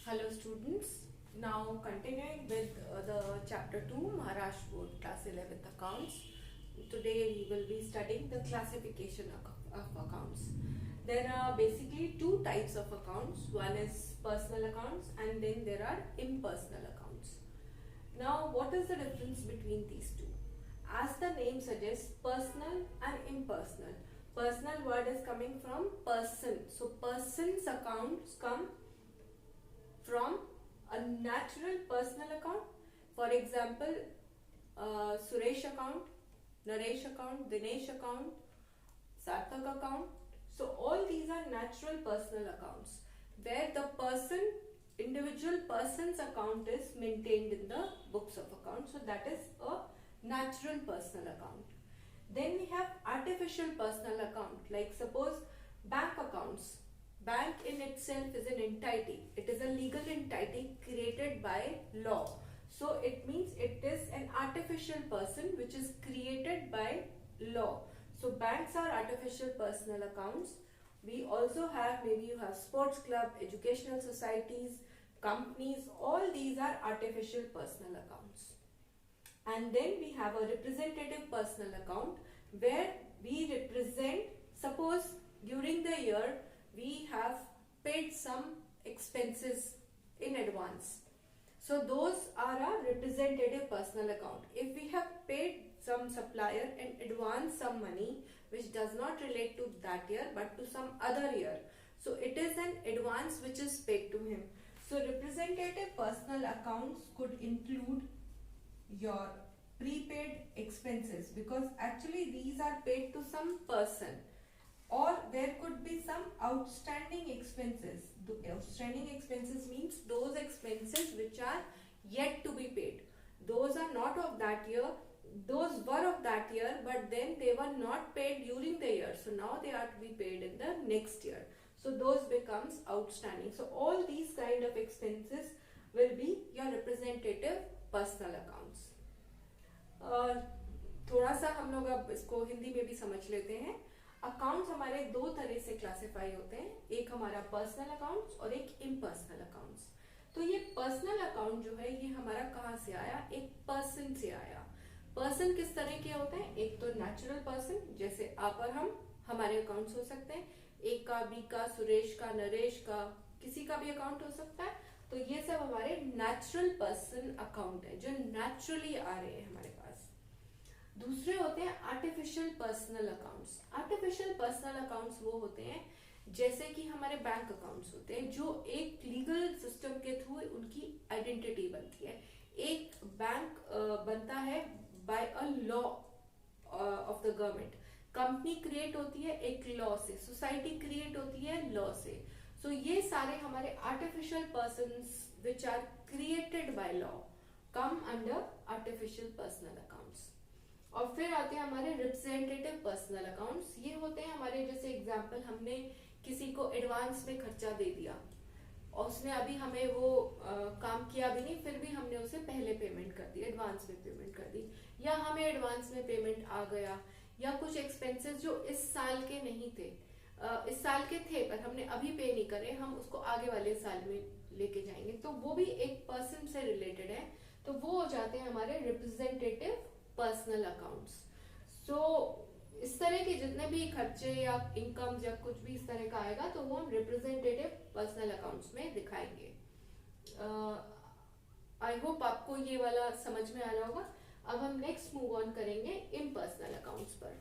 Hello students, now continuing with the chapter 2 Maharashtra Board class 11th accounts. Today we will be studying the classification of accounts. There are basically two types of accounts. One is personal accounts and then there are impersonal accounts. Now what is the difference between these two? As the name suggests, personal and impersonal. Personal word is coming from person. So person's accounts come from a natural personal account. For example, Suresh account, Naresh account, Dinesh account, Sarthak account. So all these are natural personal accounts where the individual person's account is maintained in the books of account. So that is a natural personal account. Then we have artificial personal account, like suppose bank accounts. Bank in itself is an entity. It is a legal entity created by law. So it means it is an artificial person which is created by law. So banks are artificial personal accounts. We also have, maybe you have sports club, educational societies, companies, all these are artificial personal accounts. And then we have a representative personal account where we represent, suppose during the year we have paid some expenses in advance. So those are a representative personal account. If we have paid some supplier in advance some money which does not relate to that year but to some other year, so it is an advance which is paid to him. So representative personal accounts could include your prepaid expenses, because actually these are paid to some person, or there could be some outstanding expenses. The outstanding expenses means those expenses which are yet to be paid. Those are not of that year, those were of that year, but then they were not paid during the year, so now they are to be paid in the next year. So those becomes outstanding. So all these kind of expenses will be your representative personal accounts. थोड़ा सा हम लोग अब इसको हिंदी में भी समझ लेते हैं. अकाउंट्स हमारे दो तरह से क्लासिफाई होते हैं, एक हमारा पर्सनल अकाउंट्स और एक इम्पर्सनल अकाउंट्स. तो ये पर्सनल अकाउंट जो है ये हमारा कहाँ से आया? एक पर्सन से आया. पर्सन किस तरह के होते हैं? एक तो नेचुरल पर्सन, जैसे आप और हम, हमारे अकाउंट्स हो सकते हैं. ए का, बी का, सुरेश का, नरेश का, किसी का भी अकाउंट हो सकता है. तो ये सब हमारे नेचुरल पर्सन अकाउंट है जो नेचुरली आ रहे हैं हमारे पास. दूसरे होते हैं artificial personal accounts. Artificial personal accounts वो होते हैं जैसे कि हमारे बैंक अकाउंट्स होते हैं जो एक लीगल सिस्टम के थ्रू उनकी आइडेंटिटी बनती है. एक बैंक बनता है by a law of the government. Company create होती है एक लॉ से, सोसाइटी क्रिएट होती है लॉ से. सो ये सारे हमारे artificial persons which are created by law come under artificial personal accounts. और फिर आते हैं हमारे रिप्रेजेंटेटिव पर्सनल अकाउंट्स. ये होते हैं हमारे, जैसे एग्जांपल, हमने किसी को एडवांस में खर्चा दे दिया और उसने अभी हमें वो काम किया भी नहीं, फिर भी हमने उसे पहले पेमेंट कर दी, एडवांस में पेमेंट कर दी, या हमें एडवांस में पेमेंट आ गया, या कुछ एक्सपेंसेस जो इस साल के नहीं थे, इस साल के थे पर हमने अभी पे नहीं करे, हम उसको आगे वाले साल में लेके जाएंगे, तो वो भी एक पर्सन से रिलेटेड है. तो वो हो जाते हैं हमारे रिप्रेजेंटेटिव पर्सनल अकाउंट्स. सो इस तरह के जितने भी खर्चे या इनकम या कुछ भी इस तरह का आएगा तो वो हम रिप्रेजेंटेटिव पर्सनल अकाउंट्स में दिखाएंगे. आई होप आपको ये वाला समझ में आ रहा होगा. अब हम नेक्स्ट मूव ऑन करेंगे इम्पर्सनल अकाउंट्स पर.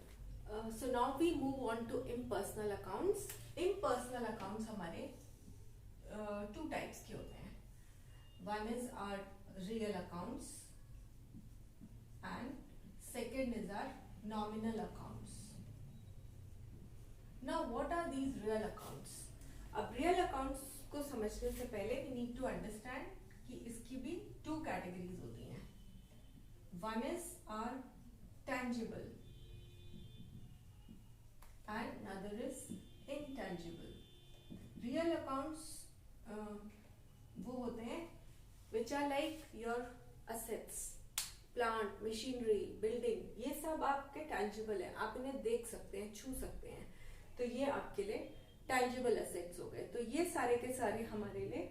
So now we move on to impersonal accounts. Impersonal accounts हमारे टू टाइप्स के होते हैं. One is our real accounts and second is our nominal accounts. Now what are these real accounts? अब real accounts को समझने से पहले we need to understand कि इसकी भी two categories होती हैं. One is our tangible and another is intangible. Real accounts वो होते हैं which are like your assets, plant, machinery, building, ये सब आपके टैंजिबल है, आप इन्हें देख सकते हैं, छू सकते हैं, तो ये आपके लिए टैंजिबल एसेट्स हो गए. तो ये सारे के सारे हमारे लिए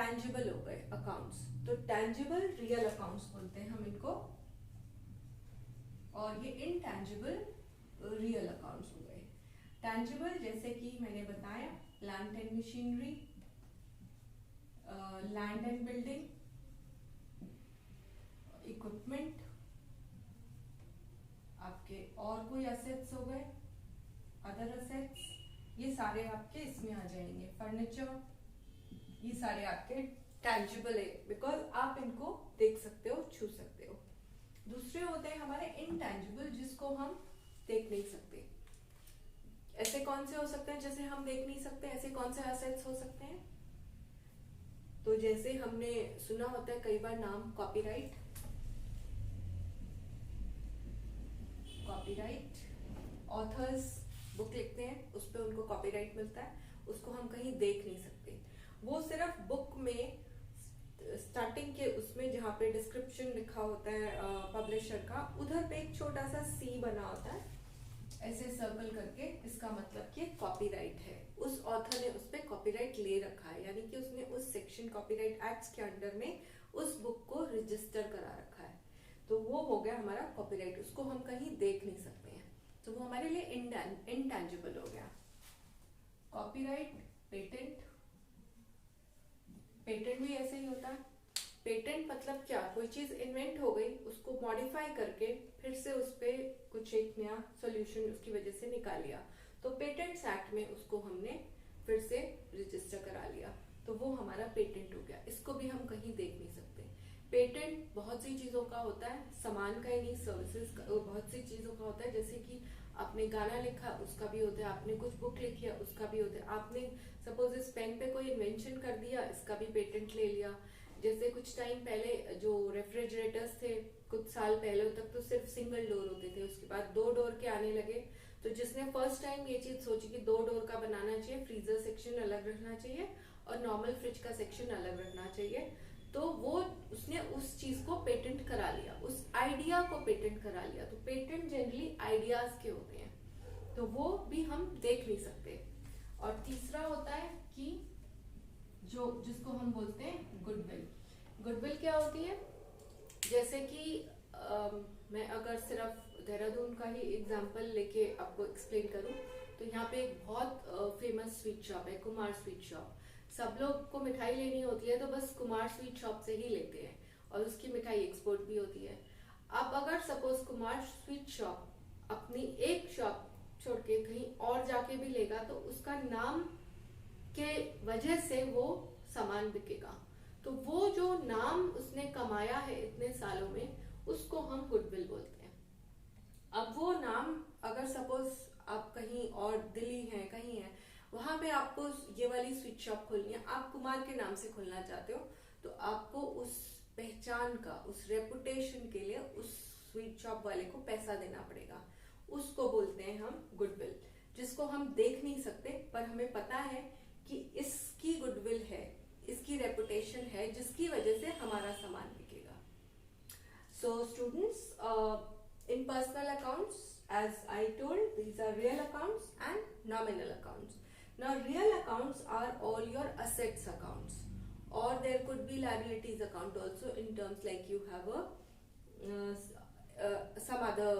टैंजिबल हो गए अकाउंट्स, तो टैंजिबल रियल अकाउंट्स बोलते हैं हम इनको, और ये इनटैंजिबल रियल अकाउंट्स हो गए। टैंजिबल जैसे कि मैंने बताया, plant and machinery, land and building, equipment, आपके और कोई असेट्स हो गए, अदर असेट्स, ये सारे आपके इसमें आ जाएंगे। फर्नीचर, ये सारे आपके टैंजिबल है, बिकॉज आप इनको देख सकते हो, छू सकते हो। दूसरे होते हैं हमारे इनटैंजिबल, जिसको हम देख नहीं सकते। ऐसे कौन से हो सकते हैं जैसे हम देख नहीं सकते, ऐसे कौन से असेट्स हो सकते हैं? तो जैसे हमने सुना होता है कई बार नाम कॉपीराइट, ऑथर्स बुक लिखते हैं, उस पर उनको कॉपीराइट मिलता है, उसको हम कहीं देख नहीं सकते। वो सिर्फ बुक में स्टार्टिंग के उसमें जहाँ पे डिस्क्रिप्शन लिखा होता है पब्लिशर का, उधर पे एक छोटा सा सी बना होता है ऐसे सर्कल करके, इसका मतलब कि कॉपीराइट है, उस ऑथर ने उस पर कॉपीराइट ले रखा है, यानी कि उसने उस सेक्शन कॉपीराइट एक्ट्स के अंडर में उस बुक को रजिस्टर करा रखा है, तो वो हो गया हमारा कॉपीराइट, उसको हम कहीं देख नहीं सकते हैं, तो वो हमारे लिए इनटैंजिबल हो गया। कॉपीराइट, पेटेंट, पेटेंट भी ऐसे ही होता है। पेटेंट मतलब क्या, कोई चीज इन्वेंट हो गई, उसको मॉडिफाई करके फिर से उस पर कुछ एक नया सॉल्यूशन उसकी वजह से निकाल लिया, तो पेटेंट्स एक्ट में उसको हमने फिर से रजिस्टर करा लिया, तो वो हमारा पेटेंट हो गया। इसको भी हम कहीं देख नहीं सकते। पेटेंट बहुत सी चीजों का होता है, सामान का ही नहीं, सर्विसेज का, बहुत सी चीजों का होता है। जैसे कि आपने गाना लिखा, उसका भी होता है, आपने कुछ बुक लिखी है, उसका भी होता है, आपने सपोज इस पेन पे कोई इन्वेंशन कर दिया, इसका भी पेटेंट ले लिया। जैसे कुछ टाइम पहले जो रेफ्रिजरेटर्स थे, कुछ साल पहले तक तो सिर्फ सिंगल डोर होते थे, उसके बाद 2 डोर के आने लगे, तो जिसने फर्स्ट टाइम ये चीज सोची कि 2 डोर का बनाना चाहिए, फ्रीजर सेक्शन अलग रखना चाहिए और नॉर्मल फ्रिज का सेक्शन अलग रखना चाहिए, तो वो उसने उस चीज को पेटेंट करा लिया, उस आइडिया को पेटेंट करा लिया। तो पेटेंट जनरली आइडियाज के होते हैं, तो वो भी हम देख नहीं सकते। और तीसरा होता है कि जो जिसको हम बोलते हैं गुडविल। गुडविल क्या होती है? जैसे कि मैं अगर सिर्फ देहरादून का ही एग्जांपल लेके आपको एक्सप्लेन करूं, तो यहाँ पे एक बहुत फेमस स्वीट शॉप है, कुमार स्वीट शॉप। सब लोग को मिठाई लेनी होती है तो बस कुमार स्वीट शॉप से ही लेते हैं, और उसकी मिठाई एक्सपोर्ट भी होती है। अब अगर सपोज कुमार स्वीट शॉप अपनी एक शॉप छोड़ के कहीं और जाके भी लेगा, तो उसका नाम के वजह से वो सामान बिकेगा, तो वो जो नाम उसने कमाया है इतने सालों में, उसको हम गुडविल बोलते हैं। अब वो नाम अगर सपोज आप कहीं और दिल्ली है, कहीं है, वहां पे आपको ये वाली स्वीट शॉप खोलनी है, आप कुमार के नाम से खोलना चाहते हो, तो आपको उस पहचान का, उस रेपुटेशन के लिए उस स्वीट शॉप वाले को पैसा देना पड़ेगा, उसको बोलते हैं हम गुडविल, जिसको हम देख नहीं सकते, पर हमें पता है कि इसकी गुडविल है, इसकी रेपुटेशन है, जिसकी वजह से हमारा सामान बिकेगा। So students, in personal accounts, as I told, these are real accounts and nominal accounts. Now real accounts are all your assets accounts, or there could be liabilities account also, in terms like you have a some other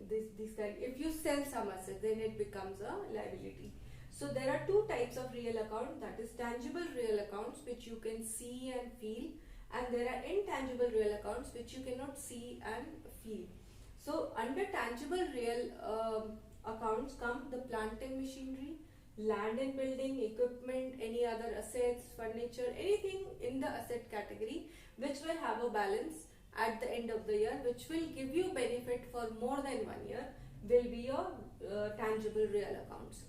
this kind, if you sell some asset then it becomes a liability. So there are two types of real account, that is tangible real accounts which you can see and feel, and there are intangible real accounts which you cannot see and feel. So under tangible real accounts come the plant and machinery, land and building, equipment, any other assets, furniture, anything in the asset category which will have a balance at the end of the year, which will give you benefit for more than 1 year, will be your tangible real accounts.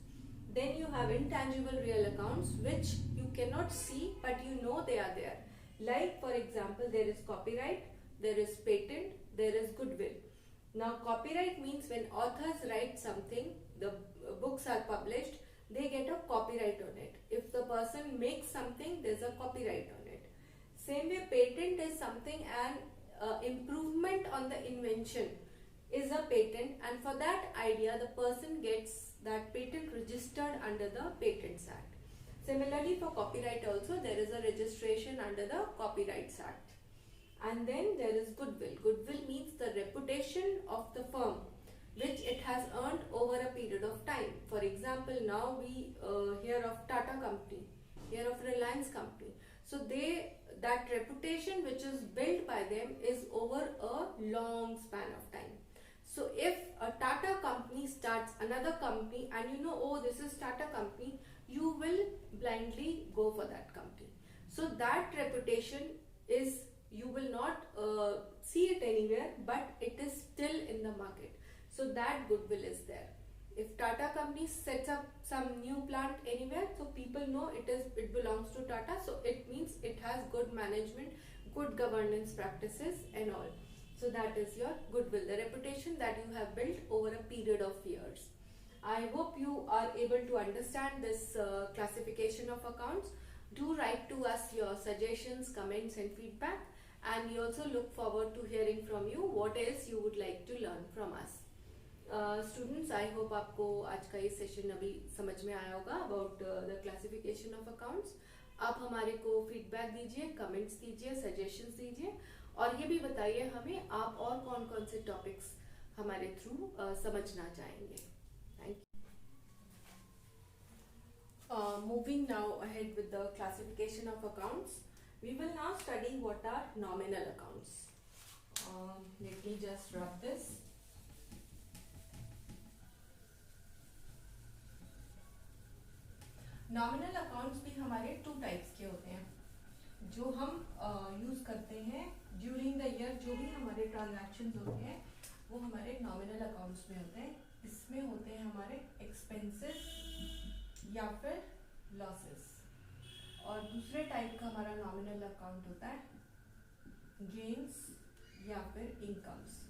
Then you have intangible real accounts which you cannot see but you know they are there. Like for example, there is copyright, there is patent, there is goodwill. Now copyright means when authors write something, the books are published, they get a copyright on it. If the person makes something, there's a copyright on it. Same way, patent is something, an improvement on the invention is a patent, and for that idea the person gets that patent registered under the Patents Act. Similarly, for copyright also, there is a registration under the Copyrights Act. And then there is goodwill. Goodwill means the reputation of the firm which it has earned over a period of time. For example, now we hear of Tata Company, hear of Reliance Company. So that reputation which is built by them is over a long span of time. So if a Tata company starts another company and you know, oh, this is Tata company, you will blindly go for that company. So that reputation is, you will not see it anywhere, but it is still in the market. So that goodwill is there. If Tata company sets up some new plant anywhere, so people know it belongs to Tata, so it means it has good management, good governance practices and all. So that is your goodwill, the reputation that you have built over a period of years. I hope you are able to understand this classification of accounts. Do write to us your suggestions, comments and feedback, and we also look forward to hearing from you what else you would like to learn from us. Students, I hope आपको आज का ये session अभी समझ में आया होगा about the classification of accounts. आप हमारे को फीडबैक दीजिए, कमेंट्स दीजिए, सजेशंस दीजिए और ये भी बताइए हमें आप और कौन कौन से टॉपिक्स हमारे थ्रू समझना चाहेंगे. Thank you. Moving now ahead with the classification of accounts, we will now study what are nominal accounts. Let me just rub this. Nominal accounts भी हमारे टू टाइप्स के होते हैं, जो हम यूज़ करते हैं ड्यूरिंग द ईयर. जो भी हमारे ट्रांजैक्शंस होते हैं वो हमारे नॉमिनल अकाउंट्स में होते हैं. इसमें होते हैं हमारे एक्सपेंसेस या फिर लॉसेस. और दूसरे टाइप का हमारा नॉमिनल अकाउंट होता है गेन्स या फिर incomes.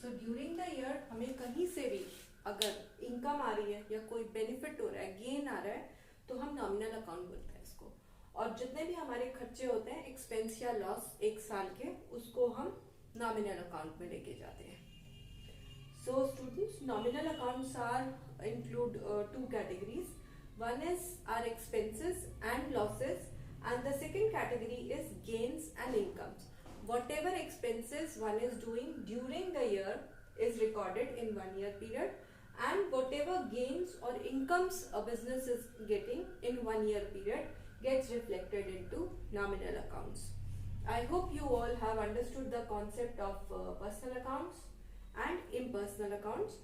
So during the year हमें कहीं से भी अगर इनकम आ रही है या कोई बेनिफिट हो रहा है, गेन आ रहा है, तो हम नॉमिनल अकाउंट बोलते हैं इसको. और जितने भी हमारे खर्चे होते हैं एक्सपेंस या लॉस एक साल के, उसको हम नॉमिनल अकाउंट में लेके जाते हैं. So students, nominal accounts are include two categories. One is our expenses and losses and the second category is gains and incomes. Whatever expenses one is doing during the year is recorded in 1 year period, and whatever gains or incomes a business is getting in 1 year period gets reflected into nominal accounts. I hope you all have understood the concept of personal accounts and impersonal accounts.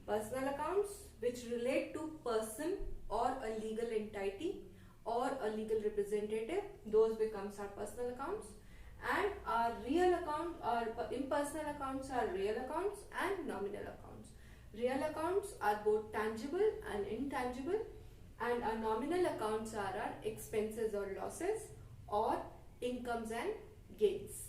Personal accounts which relate to person or a legal entity or a legal representative, those becomes our personal accounts. And our real account, our impersonal accounts are real accounts and nominal accounts. Real accounts are both tangible and intangible, and our nominal accounts are our expenses or losses or incomes and gains.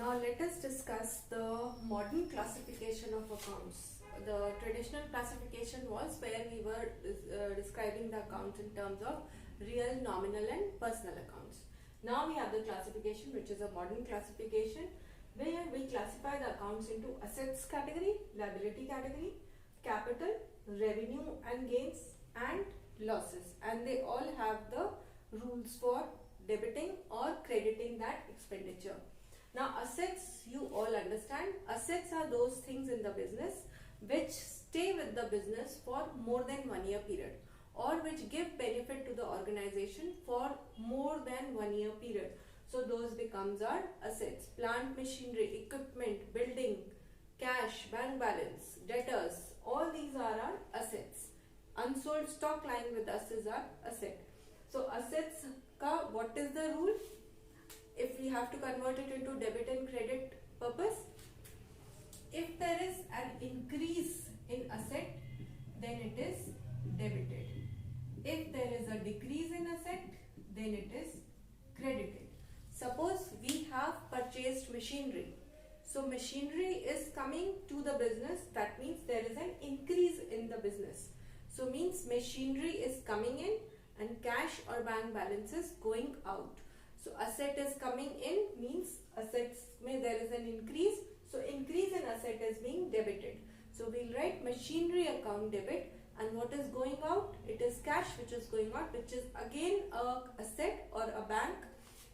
Now let us discuss the modern classification of accounts. The traditional classification was where we were describing the accounts in terms of real, nominal and personal accounts. Now we have the classification, which is a modern classification, where we classify the accounts into assets category, liability category, capital, revenue and gains and losses, and they all have the rules for debiting or crediting that expenditure. Now assets, you all understand, assets are those things in the business which stay with the business for more than 1 year period, or which give benefit to the organization for more than 1 year period. So those becomes our assets. Plant, machinery, equipment, building, cash, bank balance, debtors, all these are our assets. Unsold stock lying with us is our asset. So assets ka what is the rule? If we have to convert it into debit and credit purpose, if there is an increase in asset, then it is debited. If there is a decrease in asset, then it is credited. Suppose we have purchased machinery. So machinery is coming to the business, that means there is an increase in the business. So means machinery is coming in and cash or bank balance is going out. So asset is coming in means assets mein there is an increase. So increase in asset is being debited. So we'll write machinery account debit and what is going out? It is cash which is going out, which is again a asset or a bank.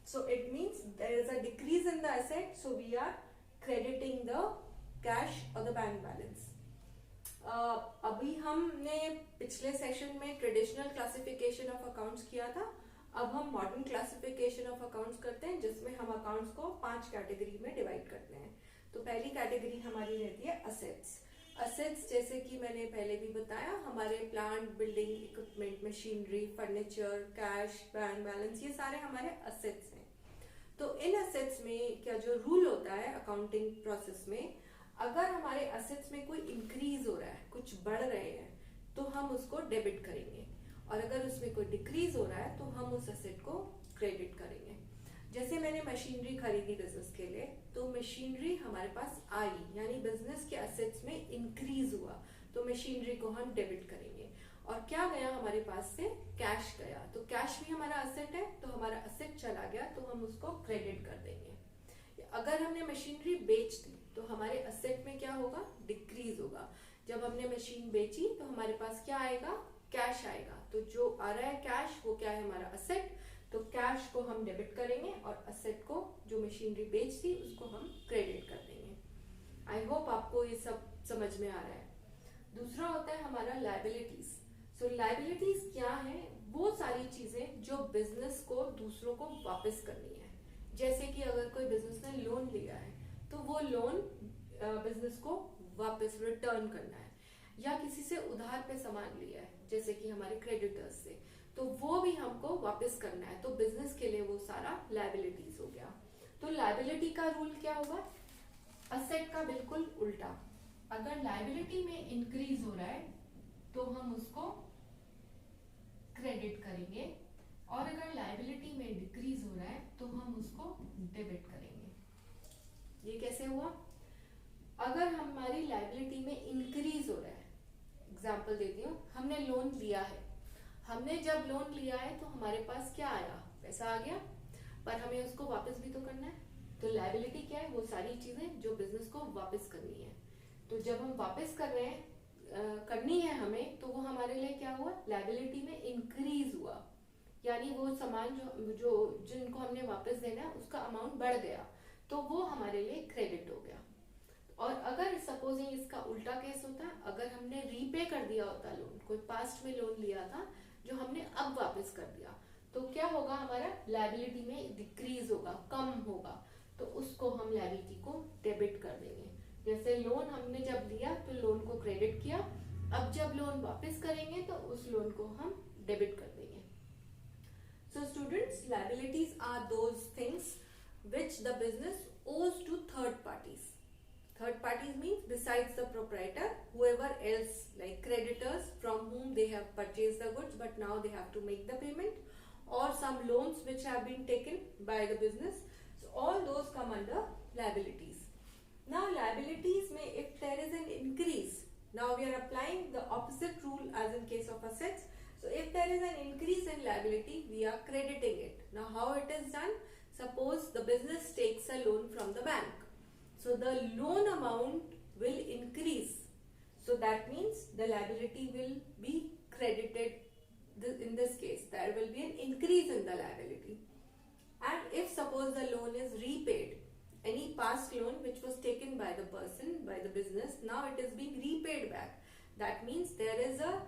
So it means there is a decrease in the asset, so we are crediting the cash or the bank balance. अभी हमने पिछले session में traditional classification of accounts किया था. अब हम modern classification of accounts करते हैं, जिसमें हम अकाउंट्स को 5 कैटेगरी में डिवाइड करते हैं. तो पहली कैटेगरी हमारी रहती है असेट्स. असेट्स जैसे कि मैंने पहले भी बताया, हमारे plant, building, equipment, machinery, furniture, cash, bank balance, ये सारे हमारे असेट्स हैं. तो इन असेट्स में क्या जो रूल होता है अकाउंटिंग प्रोसेस में, अगर हमारे असेट्स में कोई इंक्रीज हो रहा है, कुछ बढ़ रहे हैं, तो हम उसको डेबिट करेंगे, और अगर उसमें कोई डिक्रीज हो रहा है तो हम उस असेट को क्रेडिट करेंगे. जैसे मैंने मशीनरी खरीदी बिजनेस के लिए, तो मशीनरी हमारे पास आई, यानी बिजनेस के असेट्स में इंक्रीज हुआ, तो मशीनरी को हम डेबिट करेंगे. और क्या गया हमारे पास से? कैश गया. तो कैश भी हमारा असेट है, तो हमारा असेट चला गया, तो हम उसको क्रेडिट कर देंगे. अगर हमने मशीनरी बेच दी तो हमारे असेट में क्या होगा? डिक्रीज होगा. जब हमने मशीन बेची तो हमारे पास क्या आएगा? कैश आएगा. तो जो आ रहा है कैश, वो क्या है? हमारा असेट. तो कैश को हम डेबिट करेंगे और असेट को, जो मशीनरी बेच दी, उसको हम क्रेडिट कर देंगे. आई होप आपको ये सब समझ में आ रहा है. दूसरा होता है हमारा लायबिलिटीज. सो लायबिलिटीज क्या है? वो सारी चीजें जो बिजनेस को दूसरों को वापस करनी है. जैसे कि अगर कोई बिजनेस ने लोन लिया है, तो वो लोन बिजनेस को वापस रिटर्न करना है, या किसी से उधार पे सामान लिया है, जैसे कि हमारे क्रेडिटर्स से, तो वो भी हमको वापस करना है. तो बिजनेस के लिए वो सारा लायबिलिटीज हो गया. तो लायबिलिटी का रूल क्या होगा? असेट का बिल्कुल उल्टा. अगर लायबिलिटी में इंक्रीज हो रहा है तो हम उसको क्रेडिट करेंगे, और अगर लायबिलिटी में डिक्रीज हो रहा है तो हम उसको डेबिट करेंगे. ये कैसे हुआ? अगर हमारी लायबिलिटी में इंक्रीज हो रहा है, एग्जांपल देती हूँ, हमने लोन लिया है. हमने जब लोन लिया है तो हमारे पास क्या आया? पैसा आ गया, पर हमें उसको वापस भी तो करना है. तो लायबिलिटी क्या है? वो सारी चीजें जो बिजनेस को वापस करनी है. तो जब हम वापस कर रहे हैं, करनी है हमें, तो वो हमारे लिए क्या हुआ? लायबिलिटी में इंक्रीज हुआ, यानी वो सामान जो जिनको हमने वापस देना है उसका अमाउंट बढ़ गया, तो वो हमारे लिए क्रेडिट हो गया. और अगर सपोजिंग इसका उल्टा केस होता है, अगर हमने रीपे कर दिया होता लोन, कोई पास्ट में लोन लिया था जो हमने अब वापस कर दिया, तो क्या होगा? हमारा लायबिलिटी में डिक्रीज होगा, कम होगा, तो उसको हम लायबिलिटी को डेबिट कर देंगे. जैसे लोन हमने जब लिया तो लोन को क्रेडिट किया, अब जब लोन वापस करेंगे तो उस लोन को हम डेबिट कर देंगे. So students, liabilities are those things which the business owes to third parties. Third parties means besides the proprietor, whoever else, like creditors from whom they have purchased the goods but now they have to make the payment, or some loans which have been taken by the business. So all those come under liabilities. Now liabilities may, if there is an increase, now we are applying the opposite rule as in case of assets. So if there is an increase in liability, we are crediting it. Now how it is done? Suppose the business takes a loan from the bank. So the loan amount will increase. So that means the liability will be credited. In this case, there will be an increase in the liability. And if suppose the loan is repaid, any past loan which was taken by the person, by the business, now it is being repaid back. That means there is a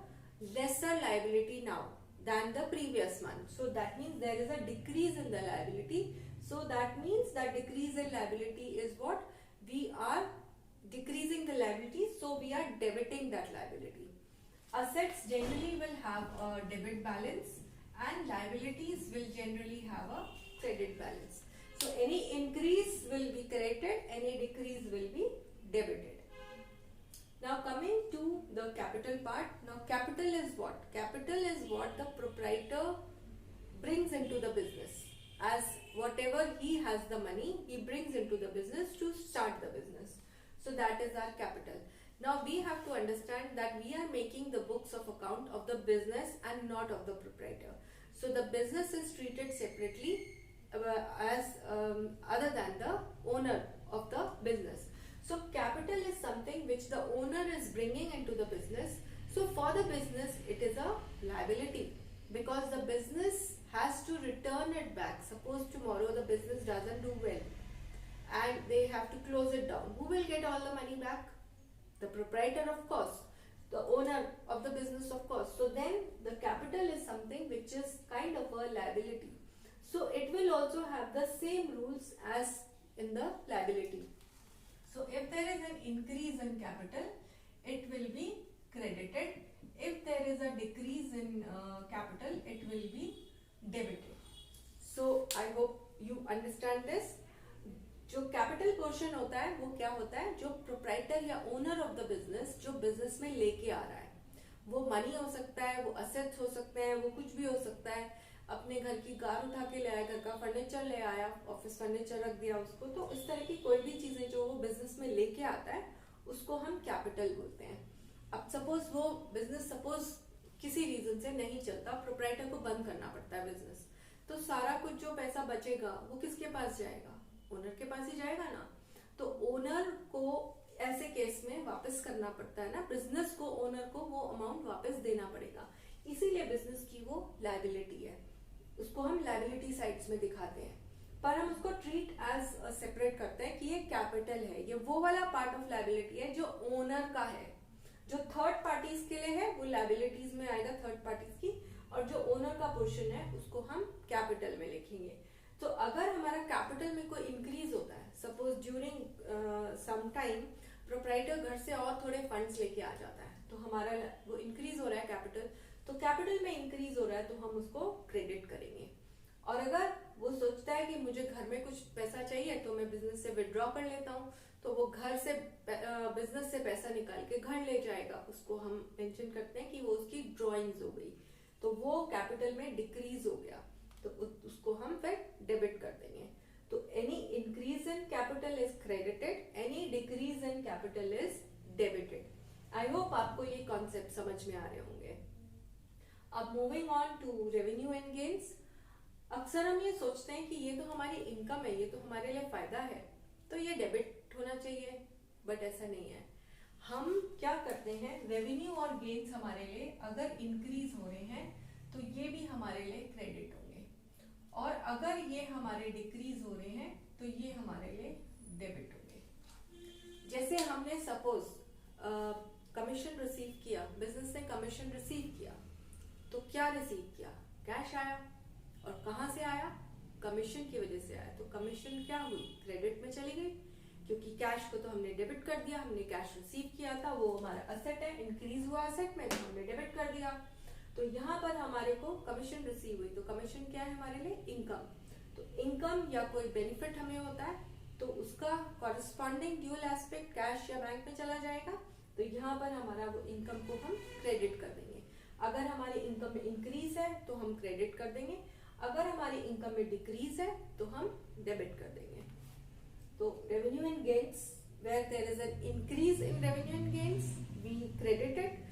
lesser liability now than the previous one. So that means there is a decrease in the liability. So that means that decrease in liability is what? We are decreasing the liability, so we are debiting that liability. Assets generally will have a debit balance and liabilities will generally have a credit balance. So any increase will be credited, any decrease will be debited. Now coming to the capital part. Now capital is what? Capital is what the proprietor brings into the business. As whatever he has the money, he brings into the business to start the business. So that is our capital. Now we have to understand that we are making the books of account of the business and not of the proprietor. So the business is treated separately as other than the owner of the business. So capital is something which the owner is bringing into the business So for the business, it is a liability because the business has to return it back. Suppose tomorrow the business doesn't do well and they have to close it down. Who will get all the money back? The proprietor, of course. The owner of the business, of course. So then the capital is something which is kind of a liability. So it will also have the same rules as in the liability. So if there is an increase in capital, it will be credited. If there is a decrease in capital, it will be debited. So I hope you understand this. जो capital portion होता है वो क्या होता है, जो proprietor या owner of the business जो बिजनेस में लेके आ रहा है, वो मनी हो सकता है, वो असेट्स हो सकते हैं, वो कुछ भी हो सकता है. अपने घर की कार उठा के ले आया, घर का फर्नीचर ले आया, ऑफिस फर्नीचर रख दिया उसको. तो इस तरह की कोई भी चीजें जो वो बिजनेस में लेके आता है उसको हम कैपिटल बोलते हैं. अब सपोज वो बिजनेस किसी रीजन से नहीं चलता, प्रोप्राइटर को बंद करना पड़ता है बिजनेस, तो सारा कुछ जो पैसा बचेगा वो किसके पास जाएगा? ओनर के पास ही जाएगा ना. तो ओनर को ऐसे केस में वापस करना पड़ता है ना, बिजनेस को ओनर को वो अमाउंट वापस देना पड़ेगा. इसीलिए बिजनेस की वो लायबिलिटी है. उसको हम लायबिलिटी साइड्स में दिखाते हैं, पर हम उसको ट्रीट एज सेपरेट करते हैं कि ये कैपिटल है. ये वो वाला पार्ट ऑफ लायबिलिटी है जो ओनर का है. जो थर्ड पार्टीज के लिए है वो लायबिलिटीज में आएगा, थर्ड पार्टीज की. और जो ओनर का पोर्शन है उसको हम कैपिटल में लिखेंगे. तो अगर हमारा कैपिटल में कोई इंक्रीज होता है, suppose during some time proprietor घर से और थोड़े फंड्स लेके आ जाता है, तो हमारा वो इंक्रीज हो रहा है कैपिटल, तो कैपिटल में इंक्रीज हो रहा है तो हम उसको क्रेडिट करेंगे. और अगर वो सोचता है कि मुझे घर में कुछ पैसा चाहिए तो मैं बिजनेस से विड्रॉ कर लेता हूँ, तो वो घर से बिजनेस से पैसा निकाल के घर ले जाएगा, उसको हम मेंशन करते हैं कि वो उसकी ड्रॉइंग्स हो गई, तो वो कैपिटल में डिक्रीज हो गया, तो उसको हम फिर डेबिट कर देंगे. तो any increase in capital is credited, any decrease in capital is debited. I hope आपको ये कॉन्सेप्ट समझ में आ रहे होंगे. अब moving on to revenue and gains. अक्सर हम ये सोचते हैं कि ये तो हमारी इनकम है, ये तो हमारे लिए फायदा है, तो ये डेबिट होना चाहिए, बट ऐसा नहीं है. हम क्या करते हैं, रेवेन्यू और गेन्स हमारे लिए अगर इंक्रीज हो रहे हैं तो ये भी हमारे लिए क्रेडिट होंगे, और अगर ये हमारे डिक्रीज हो रहे हैं तो ये हमारे लिए डेबिट होंगे. जैसे हमने सपोज कमीशन रिसीव किया, बिजनेस ने कमीशन रिसीव किया, तो क्या रिसीव किया? कैश आया. और कहाँ से आया? कमीशन की वजह से आया. तो कमीशन क्या हुई? क्रेडिट में चली गई, क्योंकि कैश को तो हमने डेबिट कर दिया, हमने कैश रिसीव किया था, वो हमारा असेट है, इंक्रीज हुआ असेट में तो हमने डेबिट कर दिया. तो यहाँ पर हमारे को कमीशन रिसीव हुई, तो कमीशन क्या है हमारे लिए? इनकम. तो इनकम या कोई बेनिफिट हमें होता है तो उसका कॉरेस्पॉन्डिंग ड्यूअल एस्पेक्ट कैश या बैंक में चला जाएगा, तो यहाँ पर हमारा वो इनकम को हम क्रेडिट कर देंगे. अगर हमारी इनकम में इंक्रीज है तो हम क्रेडिट कर देंगे, अगर हमारी इनकम में डिक्रीज है तो हम डेबिट कर देंगे. तो revenue and gains, where there is an increase in revenue and gains we credit it.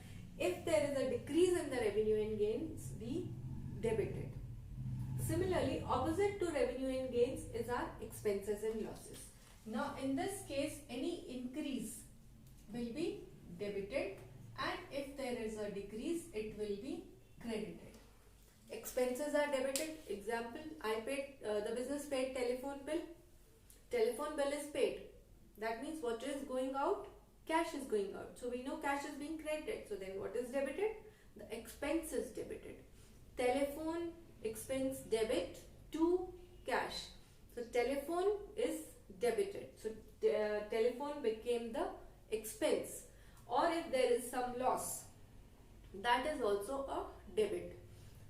If there is a decrease in the revenue and gains, we debit it. Similarly, opposite to revenue and gains is our expenses and losses. Now, in this case, any increase will be debited, and if there is a decrease, it will be credited. Expenses are debited. Example: the business paid telephone bill. Telephone bill is paid. That means what is going out? Cash is going out. So we know cash is being credited. So then what is debited? The expense is debited. Telephone expense debit to cash. So telephone is debited. So telephone became the expense. Or if there is some loss, that is also a debit.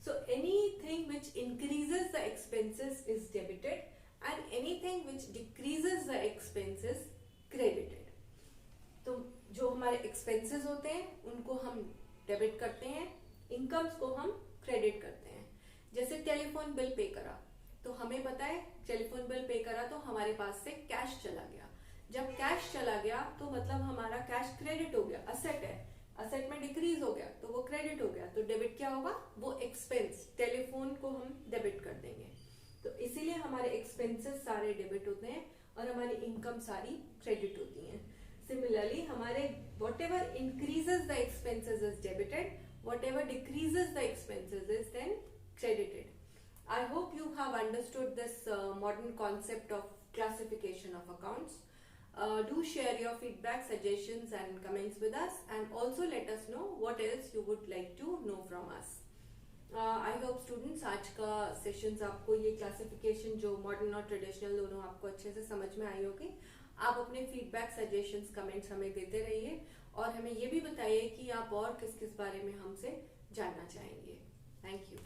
So anything which increases the expenses is debited, and anything which decreases the expenses credited. तो जो हमारे expenses होते हैं उनको हम debit करते हैं, incomes को हम क्रेडिट करते हैं. जैसे टेलीफोन बिल पे करा, तो हमें पता है टेलीफोन बिल पे करा तो हमारे पास से कैश चला गया. जब कैश चला गया तो मतलब हमारा कैश क्रेडिट हो गया, असेट है, असेट में डिक्रीज हो गया तो वो क्रेडिट हो गया. तो डेबिट क्या होगा? वो एक्सपेंस, टेलीफोन को हम डेबिट कर देंगे. तो इसीलिए हमारे एक्सपेंसेस सारे डेबिट होते हैं और हमारी इनकम सारी क्रेडिट होती हैं. Similarly, हमारे whatever increases the expenses is debited, whatever decreases the expenses is then credited. I hope you have understood this modern concept of classification of accounts. Do share your feedback, suggestions and comments with us, and also let us know what else you would like to know from us. I hope students आज का sessions आपको ये classification जो modern और traditional दोनों आपको अच्छे से समझ में आई होगी. आप अपने फीडबैक, सजेशंस, कमेंट्स हमें देते रहिए और हमें ये भी बताइए कि आप और किस किस बारे में हमसे जानना चाहेंगे. Thank you.